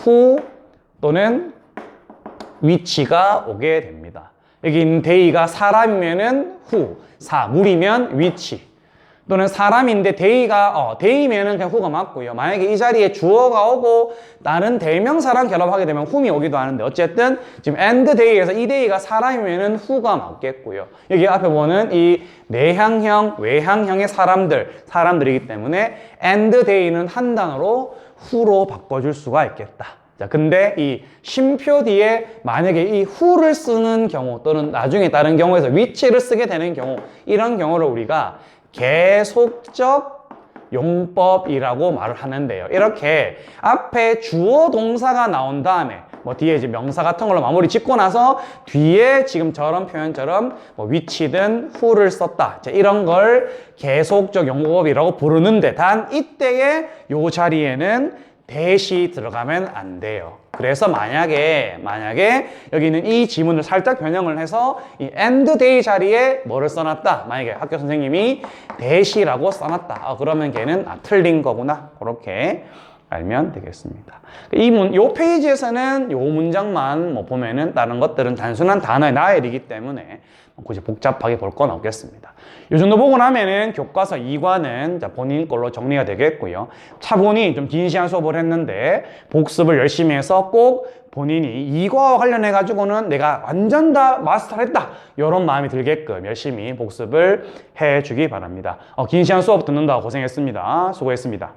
who 또는 위치가 오게 됩니다. 여기 있는 they가 사람이면은 who, 물이면 위치. 또는 사람인데 they면은 그냥 who가 맞고요. 만약에 이 자리에 주어가 오고 다른 대명사랑 결합하게 되면 whom이 오기도 하는데 어쨌든 지금 and they에서 이 they가 사람이면은 who가 맞겠고요. 여기 앞에 보는 이 내향형, 외향형의 사람들이기 때문에 and they는 한 단어로 who로 바꿔줄 수가 있겠다. 자, 근데 이 쉼표 뒤에 만약에 이 who를 쓰는 경우 또는 나중에 다른 경우에서 which를 쓰게 되는 경우 이런 경우를 우리가 계속적 용법이라고 말을 하는데요. 이렇게 앞에 주어 동사가 나온 다음에 뒤에 이제 명사 같은 걸로 마무리 짓고 나서 뒤에 지금처럼 표현처럼 which든 who를 썼다. 자, 이런 걸 계속적 용법이라고 부르는데 단 이때의 요 자리에는 대시 들어가면 안 돼요. 그래서 만약에 여기는 이 지문을 살짝 변형을 해서 이 and they 자리에 뭐를 써놨다. 만약에 학교 선생님이 대시라고 써놨다. 그러면 걔는 틀린 거구나. 그렇게 알면 되겠습니다. 요 페이지에서는 요 문장만 보면은 다른 것들은 단순한 단어의 나열이기 때문에 굳이 복잡하게 볼 건 없겠습니다. 이 정도 보고 나면은 교과서 2과는 본인 걸로 정리가 되겠고요. 차분히 좀 긴 시간 수업을 했는데 복습을 열심히 해서 꼭 본인이 2과와 관련해 가지고는 내가 완전 다 마스터했다 이런 마음이 들게끔 열심히 복습을 해주기 바랍니다. 긴 시간 수업 듣는다고 고생했습니다. 수고했습니다.